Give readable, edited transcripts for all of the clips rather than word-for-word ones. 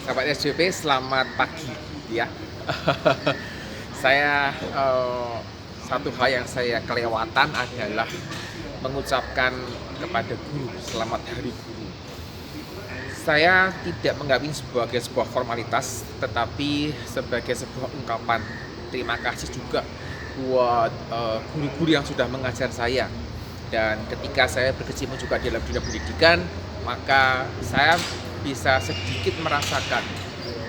Sahabat SJP, selamat pagi ya. Saya satu hal yang saya kelewatan adalah mengucapkan kepada guru selamat hari guru. Saya tidak menganggap ini sebagai sebuah formalitas, tetapi sebagai sebuah ungkapan terima kasih juga buat guru-guru yang sudah mengajar saya. Dan ketika saya berkecimpung juga di dalam dunia pendidikan, maka saya bisa sedikit merasakan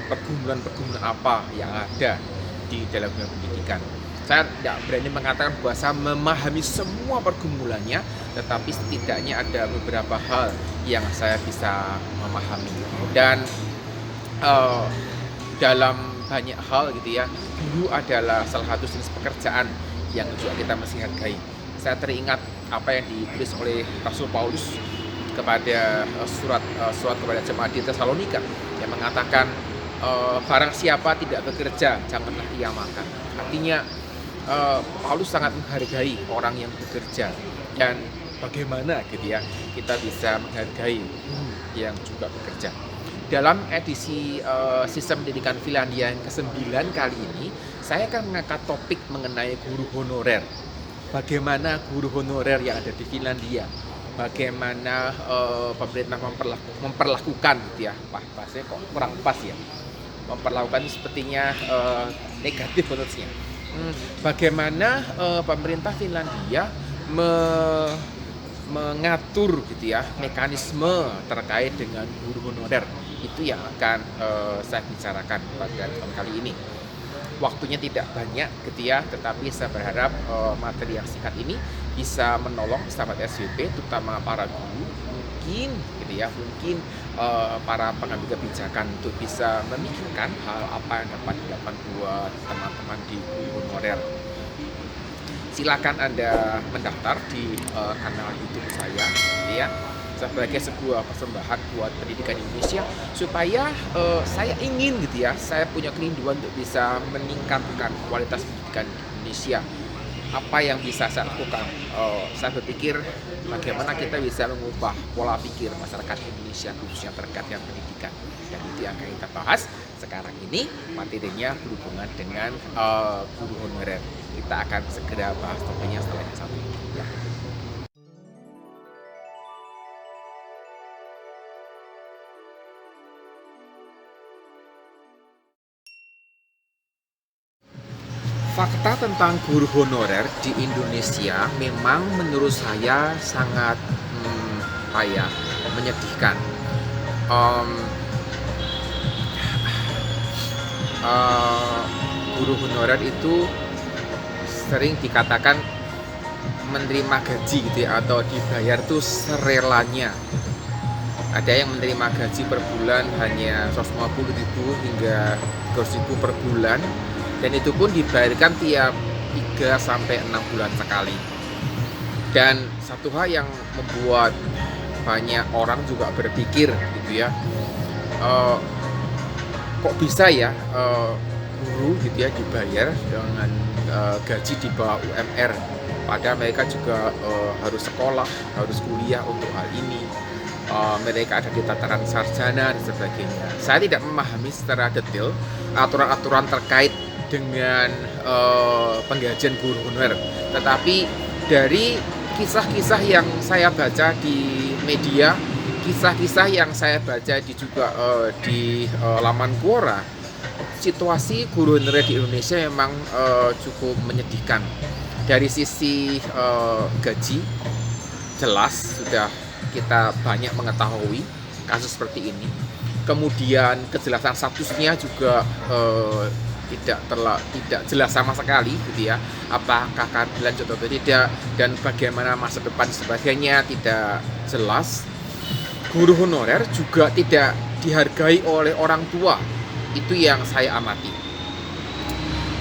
pergumulan-pergumulan apa yang ada di dalam dunia pendidikan. Saya tidak berani mengatakan bahwa saya memahami semua pergumulannya, tetapi setidaknya ada beberapa hal yang saya bisa memahami. Dan uh, dalam banyak hal gitu ya, guru adalah salah satu jenis pekerjaan yang juga kita mesti hargai. Saya teringat apa yang ditulis oleh Rasul Paulus kepada surat kepada jemaat di Tesalonika yang mengatakan barang siapa tidak bekerja janganlah ia makan. Artinya Paulus sangat menghargai orang yang bekerja, dan bagaimana gitu ya kita bisa menghargai yang juga bekerja. Dalam edisi sistem pendidikan Finlandia yang ke-9 kali ini, saya akan mengangkat topik mengenai guru honorer. Bagaimana guru honorer yang ada di Finlandia, bagaimana pemerintah memperlakukan gitu ya, bahasanya kok kurang pas ya, memperlakukan sepertinya negatif menurutnya. Bagaimana pemerintah Finlandia mengatur gitu ya mekanisme terkait dengan guru honorer, itu yang akan saya bicarakan pada kali ini. Waktunya tidak banyak gitu ya, tetapi saya berharap materi yang singkat ini bisa menolong sahabat SWP, terutama para guru, mungkin gitu ya, mungkin para pengambil kebijakan untuk bisa memikirkan hal apa yang dapat dilakukan buat teman-teman di guru honorer. Silakan Anda mendaftar di kanal YouTube saya gitu ya, sebagai sebuah persembahan buat pendidikan Indonesia, supaya saya ingin gitu ya, saya punya kerinduan untuk bisa meningkatkan kualitas pendidikan Indonesia. Apa yang bisa saya lakukan? Saya berpikir bagaimana kita bisa mengubah pola pikir masyarakat Indonesia khususnya terkait dengan pendidikan, dan itu yang akan kita bahas sekarang ini. Materinya berhubungan dengan guru honorer. Kita akan segera bahas topiknya setelah yang satu ini ya. Fakta tentang guru honorer di Indonesia memang menurut saya sangat menyedihkan. Um, Guru honorer itu sering dikatakan menerima gaji gitu ya, atau dibayar tuh serelanya. Ada yang menerima gaji per bulan hanya 150.000 hingga 200.000 per bulan, dan itu pun dibayarkan tiap 3 sampai 6 bulan sekali. Dan satu hal yang membuat banyak orang juga berpikir gitu ya, kok bisa ya guru gitu ya dibayar dengan gaji di bawah UMR, padahal mereka juga harus sekolah, harus kuliah untuk hal ini. Mereka ada di tataran sarjana dan sebagainya. Saya tidak memahami secara detail aturan-aturan terkait dengan penggajian guru honorer, tetapi dari kisah-kisah yang saya baca di media, kisah-kisah yang saya baca di laman Quora, situasi guru honorer di Indonesia memang cukup menyedihkan. Dari sisi gaji, jelas sudah kita banyak mengetahui kasus seperti ini. Kemudian kejelasan statusnya juga tidak jelas sama sekali gitu ya, apakah akan berlanjut atau tidak, dan bagaimana masa depan sebagainya tidak jelas. Guru honorer juga tidak dihargai oleh orang tua, itu yang saya amati.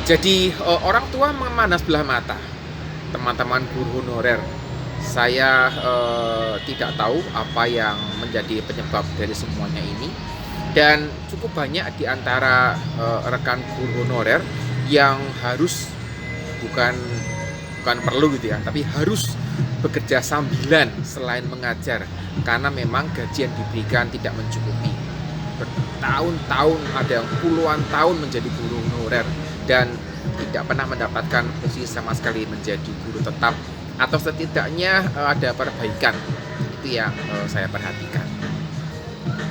Jadi orang tua memandang sebelah mata teman-teman guru honorer. Saya tidak tahu apa yang menjadi penyebab dari semuanya ini, dan cukup banyak di antara rekan guru honorer yang harus bukan perlu gitu ya, tapi harus bekerja sambilan selain mengajar, karena memang gaji yang diberikan tidak mencukupi. bertahun-tahun, ada yang puluhan tahun menjadi guru honorer dan tidak pernah mendapatkan posisi sama sekali menjadi guru tetap, atau setidaknya ada perbaikan. Itu yang saya perhatikan.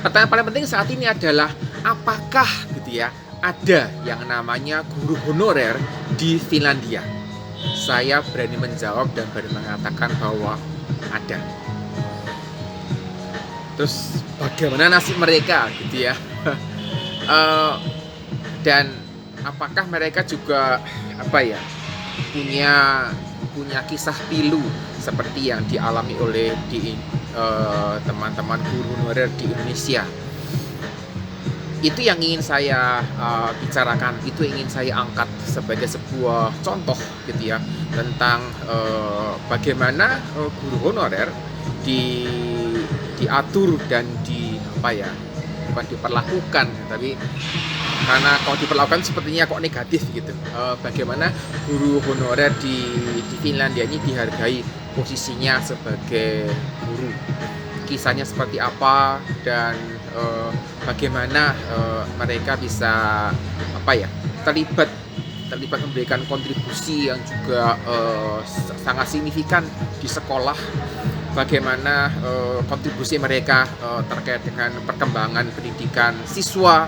Pertanyaan paling penting saat ini adalah apakah gitu ya ada yang namanya guru honorer di Finlandia? Saya berani menjawab dan berani mengatakan bahwa ada. Terus bagaimana nasib mereka gitu ya? Dan apakah mereka juga punya kisah pilu seperti yang dialami oleh teman-teman guru honorer di Indonesia? Itu yang ingin saya bicarakan, itu yang ingin saya angkat sebagai sebuah contoh gitu ya, tentang bagaimana guru honorer diatur dan bukan diperlakukan, tapi karena kalau diperlakukan sepertinya kok negatif gitu. Bagaimana guru honorer di Finlandia ini dihargai posisinya sebagai guru, kisahnya seperti apa, dan bagaimana mereka bisa terlibat memberikan kontribusi yang juga sangat signifikan di sekolah. Bagaimana kontribusi mereka terkait dengan perkembangan pendidikan siswa,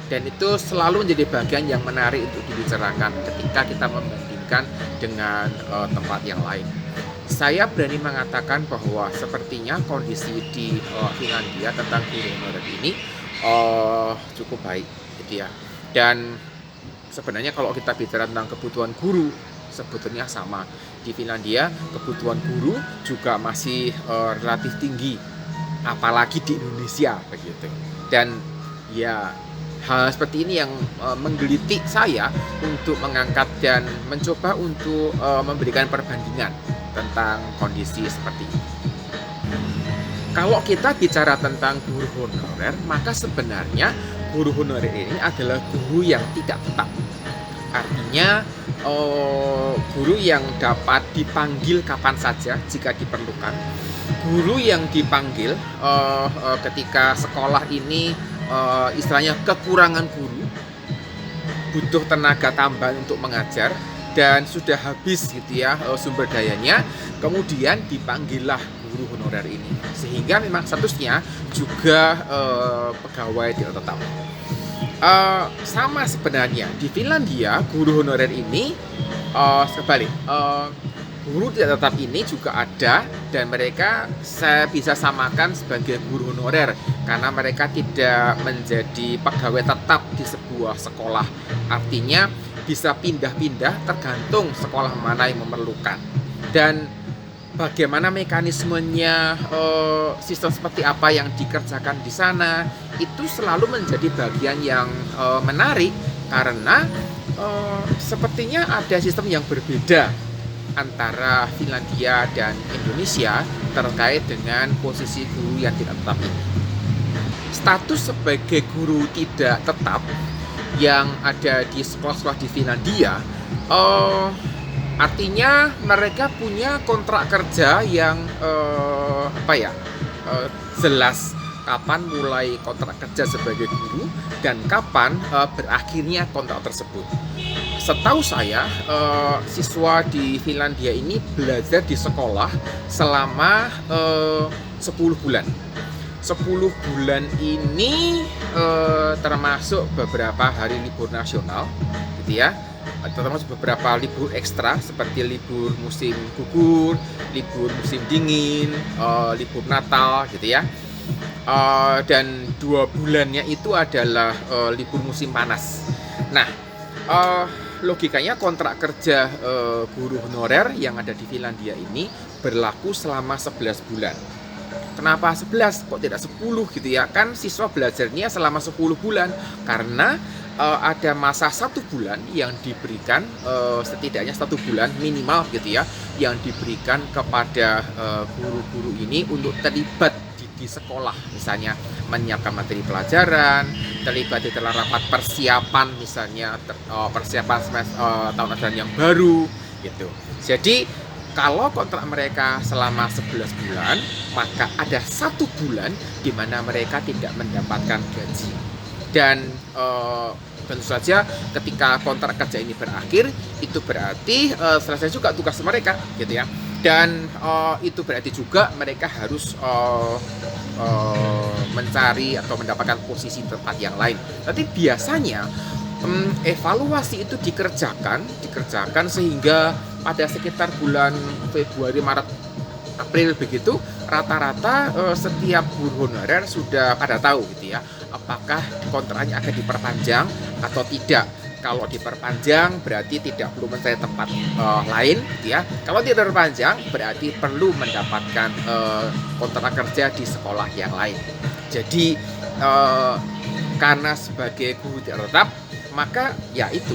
dan itu selalu menjadi bagian yang menarik untuk dibicarakan ketika kita membandingkan dengan tempat yang lain. Saya berani mengatakan bahwa sepertinya kondisi di Finlandia tentang guru honorer ini cukup baik gitu ya. Dan sebenarnya kalau kita bicara tentang kebutuhan guru, sebetulnya sama. Di Finlandia kebutuhan guru juga masih relatif tinggi, apalagi di Indonesia begitu. Dan ya, hal seperti ini yang menggelitik saya untuk mengangkat dan mencoba untuk memberikan perbandingan tentang kondisi seperti ini. Kalau kita bicara tentang guru honorer, maka sebenarnya guru honorer ini adalah guru yang tidak tetap. Artinya guru yang dapat dipanggil kapan saja jika diperlukan. Guru yang dipanggil ketika sekolah ini istilahnya kekurangan guru, butuh tenaga tambahan untuk mengajar, dan sudah habis gitu ya sumber dayanya, kemudian dipanggillah guru honorer ini, sehingga memang statusnya juga pegawai tidak tetap. Sama sebenarnya di Finlandia guru honorer ini sebalik, guru tidak tetap ini juga ada, dan mereka saya bisa samakan sebagai guru honorer karena mereka tidak menjadi pegawai tetap di sebuah sekolah. Artinya bisa pindah-pindah tergantung sekolah mana yang memerlukan. Dan bagaimana mekanismenya, sistem seperti apa yang dikerjakan di sana, itu selalu menjadi bagian yang menarik karena sepertinya ada sistem yang berbeda antara Finlandia dan Indonesia terkait dengan posisi guru yang tidak tetap ini. Status sebagai guru tidak tetap yang ada di sekolah-sekolah di Finlandia, artinya mereka punya kontrak kerja yang jelas kapan mulai kontrak kerja sebagai guru dan kapan berakhirnya kontrak tersebut. Setahu saya, siswa di Finlandia ini belajar di sekolah selama 10 bulan. 10 bulan ini termasuk beberapa hari libur nasional gitu ya, termasuk beberapa libur ekstra seperti libur musim gugur, libur musim dingin, libur Natal gitu ya. Dan 2 bulannya itu adalah libur musim panas. Nah, logikanya kontrak kerja guru honorer yang ada di Finlandia ini berlaku selama 11 bulan. Kenapa 11? Kok tidak 10 gitu ya? Kan siswa belajarnya selama 10 bulan karena ada masa 1 bulan yang diberikan, setidaknya 1 bulan minimal gitu ya, yang diberikan kepada guru-guru ini untuk terlibat di sekolah, misalnya menyiapkan materi pelajaran, terlibat di dalam rapat persiapan, misalnya persiapan tahun ajaran yang baru gitu. Jadi kalau kontrak mereka selama 11 bulan, maka ada 1 bulan di mana mereka tidak mendapatkan gaji. Dan tentu saja ketika kontrak kerja ini berakhir, itu berarti selesai juga tugas mereka gitu ya. Dan itu berarti juga mereka harus mencari atau mendapatkan posisi tempat yang lain. Tapi biasanya evaluasi itu dikerjakan sehingga pada sekitar bulan Februari, Maret, April begitu, rata-rata setiap guru honorer sudah pada tahu gitu ya, apakah kontraknya akan diperpanjang atau tidak. Kalau diperpanjang berarti tidak perlu mencari tempat lain gitu ya. Kalau tidak terpanjang berarti perlu mendapatkan kontrak kerja di sekolah yang lain. Jadi karena sebagai guru tidak tetap, maka ya itu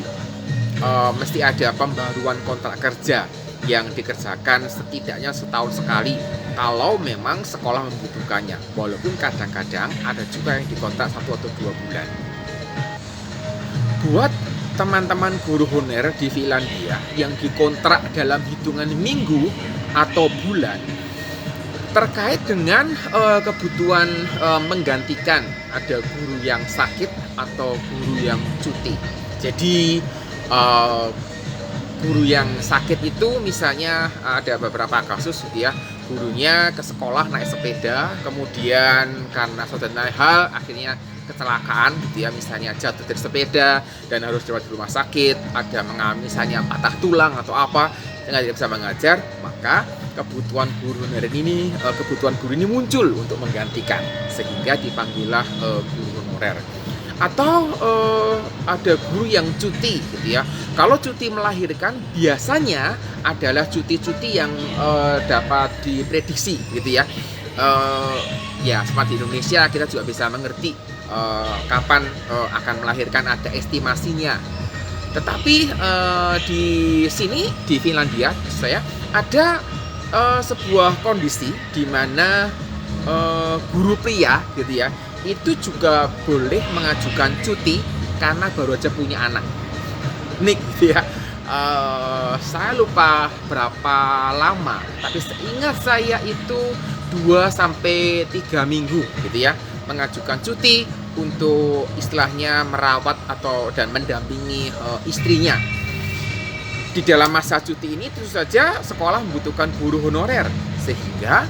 mesti ada pembaruan kontrak kerja yang dikerjakan setidaknya setahun sekali kalau memang sekolah membutuhkannya. Walaupun kadang-kadang ada juga yang dikontrak 1 atau 2 bulan. Buat teman-teman guru honorer di Finlandia yang dikontrak dalam hitungan minggu atau bulan, terkait dengan kebutuhan menggantikan ada guru yang sakit atau guru yang cuti. Jadi guru yang sakit itu misalnya ada beberapa kasus gitu ya, gurunya ke sekolah naik sepeda, kemudian karena suatu hal akhirnya kecelakaan gitu ya, misalnya jatuh dari sepeda dan harus dirawat di rumah sakit, ada mengalami misalnya patah tulang atau apa, tidak bisa mengajar, maka kebutuhan guru ini muncul untuk menggantikan, sehingga dipanggillah guru honorer. Atau ada guru yang cuti gitu ya. Kalau cuti melahirkan biasanya adalah cuti-cuti yang dapat diprediksi gitu ya. Ya seperti di Indonesia kita juga bisa mengerti kapan akan melahirkan, ada estimasinya. Tetapi di sini di Finlandia saya ada sebuah kondisi di mana guru pria gitu ya itu juga boleh mengajukan cuti karena baru aja punya anak. Nih gitu ya. Saya lupa berapa lama, tapi seingat saya itu 2-3 minggu gitu ya, mengajukan cuti untuk istilahnya merawat atau dan mendampingi istrinya. Di dalam masa cuti ini tentu saja sekolah membutuhkan guru honorer, sehingga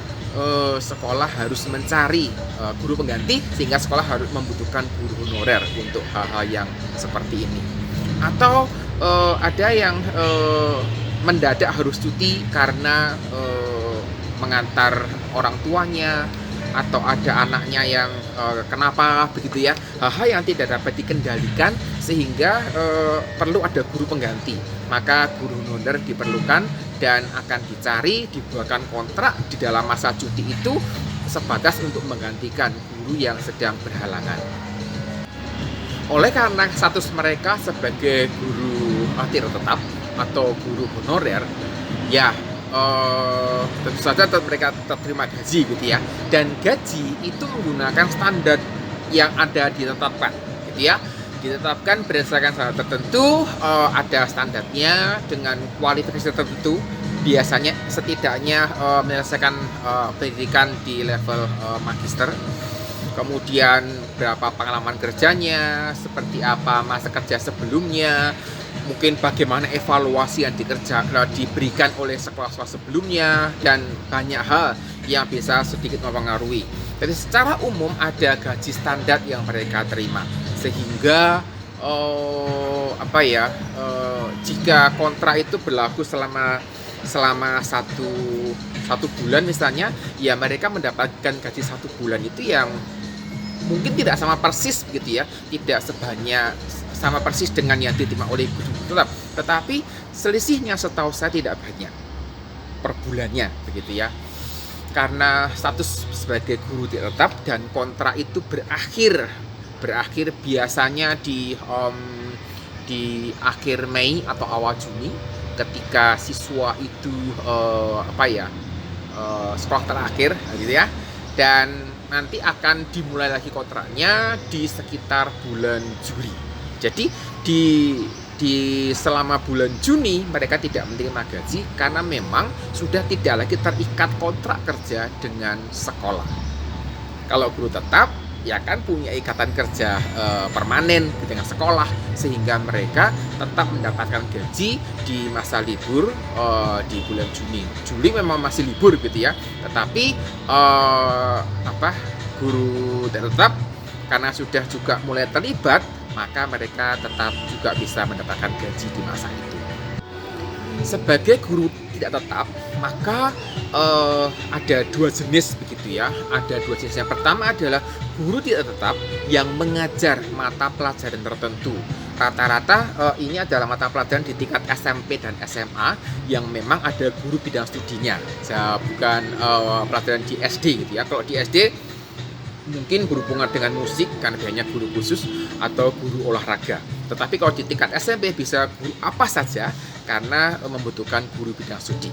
sekolah harus mencari guru pengganti, sehingga sekolah harus membutuhkan guru honorer untuk hal-hal yang seperti ini. Atau ada yang mendadak harus cuti karena mengantar orang tuanya atau ada anaknya yang kenapa begitu ya, hal-hal yang tidak dapat dikendalikan sehingga perlu ada guru pengganti, maka guru honorer diperlukan dan akan dicari, dibuatkan kontrak di dalam masa cuti itu sebatas untuk menggantikan guru yang sedang berhalangan. Oleh karena status mereka sebagai guru tidak tetap atau guru honorer, ya tentu saja mereka terima gaji gitu ya, dan gaji itu menggunakan standar yang ada ditetapkan gitu ya, ditetapkan berdasarkan standar tertentu, ada standarnya dengan kualifikasi tertentu, biasanya setidaknya menyelesaikan pendidikan di level magister, kemudian berapa pengalaman kerjanya, seperti apa masa kerja sebelumnya, mungkin bagaimana evaluasi yang diberikan oleh sekolah-sekolah sebelumnya, dan banyak hal yang bisa sedikit mempengaruhi. Jadi secara umum ada gaji standar yang mereka terima, sehingga jika kontrak itu berlaku selama satu bulan misalnya, ya mereka mendapatkan gaji 1 bulan itu yang mungkin tidak sama persis gitu ya, tidak sama persis dengan yang diterima oleh guru tetap, tetapi selisihnya setahu saya tidak banyak per bulannya begitu ya, karena status sebagai guru tidak tetap dan kontrak itu berakhir biasanya di akhir Mei atau awal Juni, ketika siswa itu sekolah terakhir gitu ya, dan nanti akan dimulai lagi kontraknya di sekitar bulan Juli. Jadi di selama bulan Juni mereka tidak menerima gaji karena memang sudah tidak lagi terikat kontrak kerja dengan sekolah. Kalau guru tetap ya kan punya ikatan kerja permanen dengan sekolah, sehingga mereka tetap mendapatkan gaji di masa libur di bulan Juni. Juli memang masih libur gitu ya, tetapi guru tetap karena sudah juga mulai terlibat, maka mereka tetap juga bisa mendapatkan gaji di masa itu. Sebagai guru tidak tetap, maka ada dua jenis begitu ya. Ada dua jenis. Yang pertama adalah guru tidak tetap yang mengajar mata pelajaran tertentu. Rata-rata ini adalah mata pelajaran di tingkat SMP dan SMA yang memang ada guru bidang studinya, bukan pelajaran di SD gitu ya. Kalau di SD mungkin berhubungan dengan musik karena banyak guru khusus atau guru olahraga. Tetapi kalau di tingkat SMP bisa guru apa saja karena membutuhkan guru bidang studi.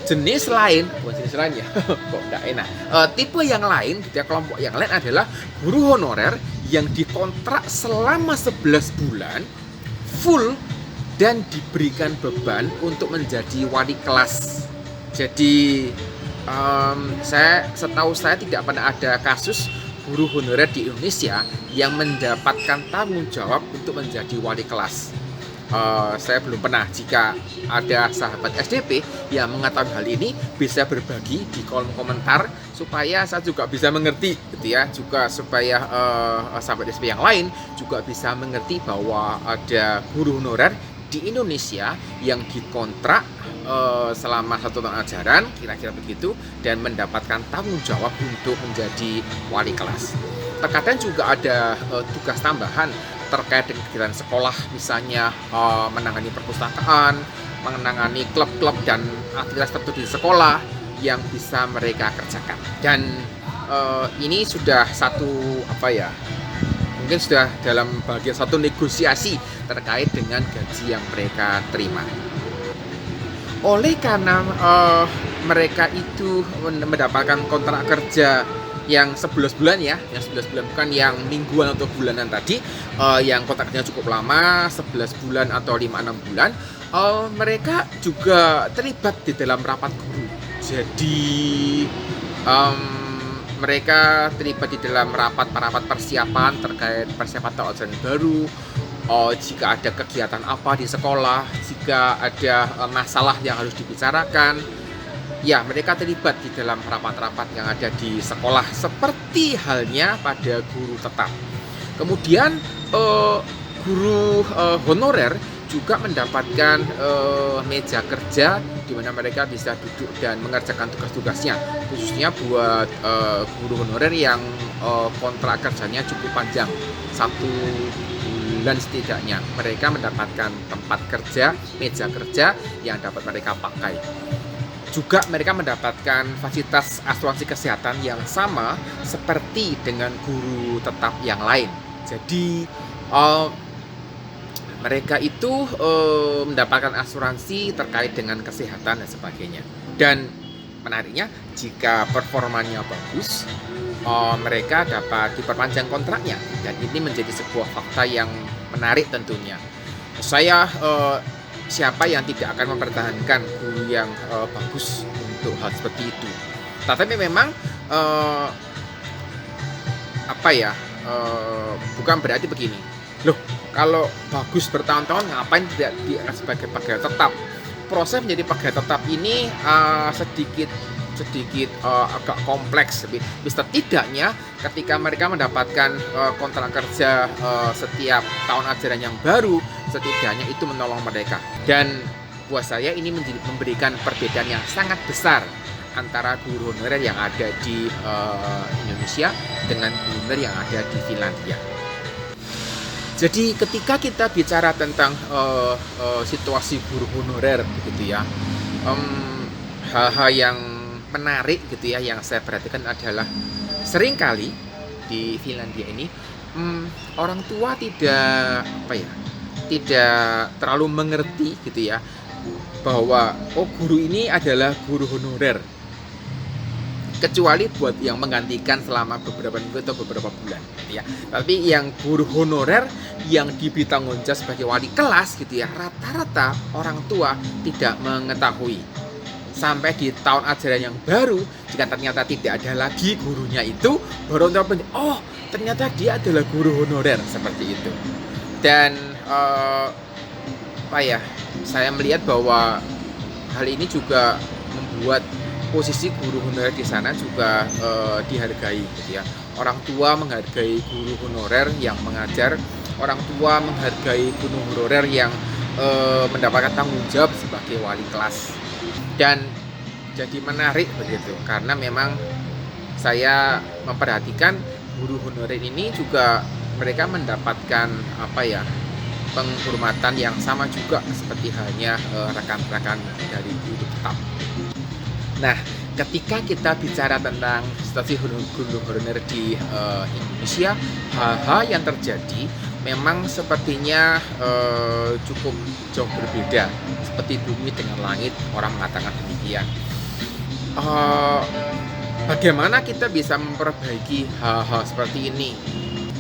Jenis lain, bukan jenis lain ya, kok enggak enak. Tipe yang lain, gitu ya, kelompok yang lain adalah guru honorer yang dikontrak selama 11 bulan full dan diberikan beban untuk menjadi wali kelas. Jadi setahu saya tidak pernah ada kasus guru honorer di Indonesia yang mendapatkan tanggung jawab untuk menjadi wali kelas. Saya belum pernah. Jika ada sahabat SDP yang mengetahui hal ini, bisa berbagi di kolom komentar supaya saya juga bisa mengerti gitu ya, juga supaya sahabat SDP yang lain juga bisa mengerti bahwa ada guru honorer di Indonesia yang dikontrak selama 1 tahun ajaran, kira-kira begitu, dan mendapatkan tanggung jawab untuk menjadi wali kelas. Terkadang juga ada tugas tambahan terkait dengan kegiatan sekolah, misalnya menangani perpustakaan, menangani klub-klub dan aktivitas tertentu di sekolah yang bisa mereka kerjakan. Dan ini sudah mungkin sudah dalam bagian satu negosiasi terkait dengan gaji yang mereka terima. Oleh karena mereka itu mendapatkan kontrak kerja yang 11 bulan ya, yang 11 bulan bukan yang mingguan atau bulanan tadi, yang kontraknya cukup lama, 11 bulan atau 5-6 bulan, mereka juga terlibat di dalam rapat guru. Jadi mereka terlibat di dalam rapat persiapan terkait persiapan tahun ajaran baru. Jika ada kegiatan apa di sekolah, jika ada masalah yang harus dibicarakan, ya mereka terlibat di dalam rapat-rapat yang ada di sekolah, seperti halnya pada guru tetap. Kemudian guru honorer juga mendapatkan meja kerja di mana mereka bisa duduk dan mengerjakan tugas-tugasnya, khususnya buat guru honorer yang kontrak kerjanya cukup panjang, 1 bulan setidaknya, mereka mendapatkan tempat kerja, meja kerja yang dapat mereka pakai. Juga mereka mendapatkan fasilitas asuransi kesehatan yang sama seperti dengan guru tetap yang lain. Jadi mereka itu mendapatkan asuransi terkait dengan kesehatan dan sebagainya. Dan menariknya, jika performanya bagus, mereka dapat diperpanjang kontraknya. Dan ini menjadi sebuah fakta yang menarik tentunya. Siapa yang tidak akan mempertahankan guru yang bagus untuk hal seperti itu. Tetapi memang bukan berarti begini. Loh, kalau bagus bertahun-tahun ngapain tidak sebagai pegawai tetap? Proses menjadi pegawai tetap ini sedikit agak kompleks. Setidaknya ketika mereka mendapatkan kontrak kerja setiap tahun ajaran yang baru, setidaknya itu menolong mereka. Dan buat saya ini memberikan perbedaan yang sangat besar antara guru honorer yang ada di Indonesia dengan guru honorer yang ada di Finlandia. Jadi ketika kita bicara tentang situasi guru honorer begitu ya, hal-hal yang menarik gitu ya yang saya perhatikan adalah seringkali di Finlandia ini orang tua tidak terlalu mengerti gitu ya bahwa guru ini adalah guru honorer, kecuali buat yang menggantikan selama beberapa minggu atau beberapa bulan gitu ya. Tapi yang guru honorer yang diberi tanggung jawab sebagai wali kelas gitu ya, rata-rata orang tua tidak mengetahui. sampai di tahun ajaran yang baru, jika ternyata tidak ada lagi gurunya itu, baru oh ternyata dia adalah guru honorer, seperti itu. Dan apa ya, saya melihat bahwa hal ini juga membuat posisi guru honorer di sana juga dihargai gitu ya. Orang tua menghargai guru honorer yang mengajar, orang tua menghargai guru honorer yang mendapatkan tanggung jawab sebagai wali kelas. Dan jadi menarik begitu, karena memang saya memperhatikan guru honorer ini juga mereka mendapatkan apa ya, penghormatan yang sama juga seperti halnya rekan-rekan dari guru tetap. Nah, ketika kita bicara tentang situasi guru honorer di Indonesia, hal-hal yang terjadi memang sepertinya cukup jauh berbeda, seperti bumi dengan langit, orang mengatakan demikian. Bagaimana kita bisa memperbaiki hal-hal seperti ini?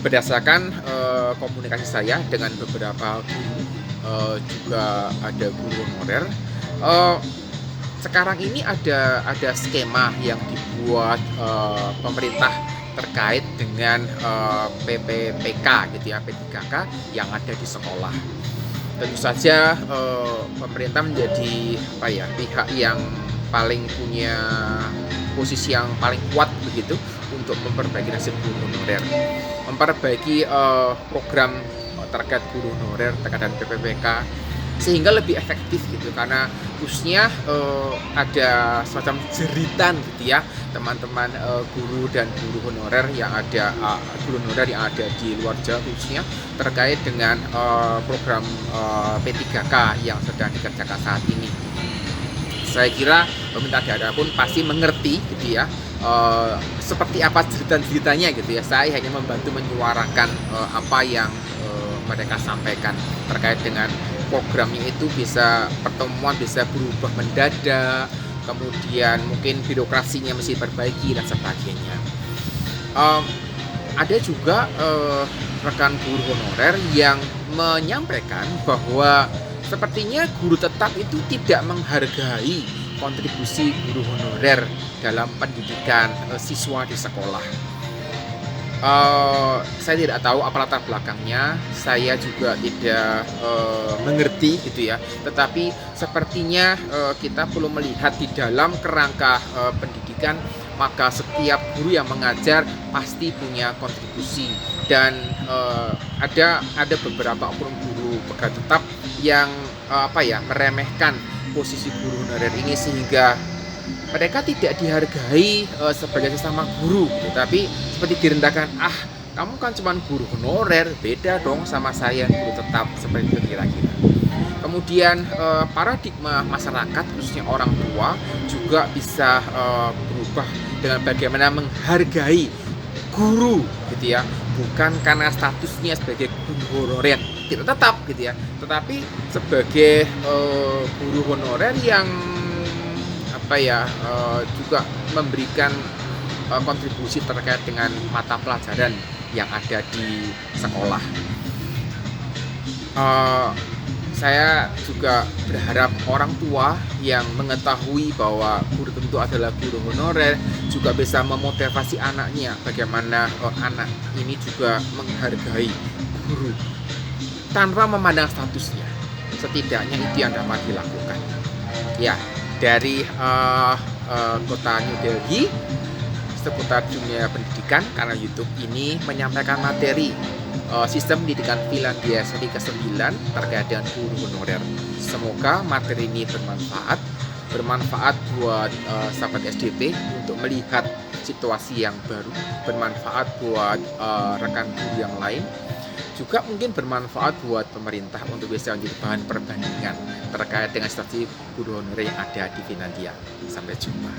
Berdasarkan komunikasi saya dengan beberapa guru, juga ada guru honorer, sekarang ini ada skema yang dibuat pemerintah terkait dengan PPPK gitu ya, P3K yang ada di sekolah. Tentu saja pemerintah menjadi apa ya, pihak yang paling punya posisi yang paling kuat begitu untuk memperbaiki nasib guru honorer, memperbaiki program terkait guru honorer terkait dengan PPPK sehingga lebih efektif gitu, karena khususnya ada semacam jeritan gitu ya, teman-teman guru dan guru honorer yang ada di luar Jawa khususnya terkait dengan program P3K yang sedang dikerjakan saat ini. Saya kira pemerintah daerah pun pasti mengerti gitu ya, seperti apa jeritan-jeritannya gitu ya. Saya hanya membantu menyuarakan apa yang mereka sampaikan terkait dengan programnya itu. Bisa pertemuan bisa berubah mendadak, kemudian mungkin birokrasinya mesti diperbaiki dan sebagainya. Ada juga rekan guru honorer yang menyampaikan bahwa sepertinya guru tetap itu tidak menghargai kontribusi guru honorer dalam pendidikan siswa di sekolah. Saya tidak tahu apa latar belakangnya, saya juga tidak mengerti gitu ya. Tetapi sepertinya kita perlu melihat di dalam kerangka pendidikan, maka setiap guru yang mengajar pasti punya kontribusi. Dan ada beberapa oknum guru pegawai tetap yang meremehkan posisi guru honorer ini, sehingga mereka tidak dihargai sebagai sesama guru, tapi seperti direndahkan. Kamu kan cuma guru honorer, beda dong sama saya guru tetap, seperti itu kira-kira. Kemudian paradigma masyarakat khususnya orang tua juga bisa berubah dengan bagaimana menghargai guru gitu ya, bukan karena statusnya sebagai guru honorer tidak tetap gitu ya, tetapi sebagai guru honorer yang juga memberikan kontribusi terkait dengan mata pelajaran yang ada di sekolah. Saya juga berharap orang tua yang mengetahui bahwa guru tentu adalah guru honorer juga bisa memotivasi anaknya bagaimana anak ini juga menghargai guru tanpa memandang statusnya. Setidaknya itu yang dapat dilakukan. Ya, dari kota New Delhi seputar dunia pendidikan, karena YouTube ini menyampaikan materi sistem pendidikan Finlandia seri ke-9 terkait dengan guru honorer. Semoga materi ini bermanfaat buat sahabat SDP untuk melihat situasi yang baru, bermanfaat buat rekan guru yang lain, juga mungkin bermanfaat buat pemerintah untuk bisa menjadi bahan perbandingan terkait dengan situasi guru honorer yang ada di Finlandia. Sampai jumpa.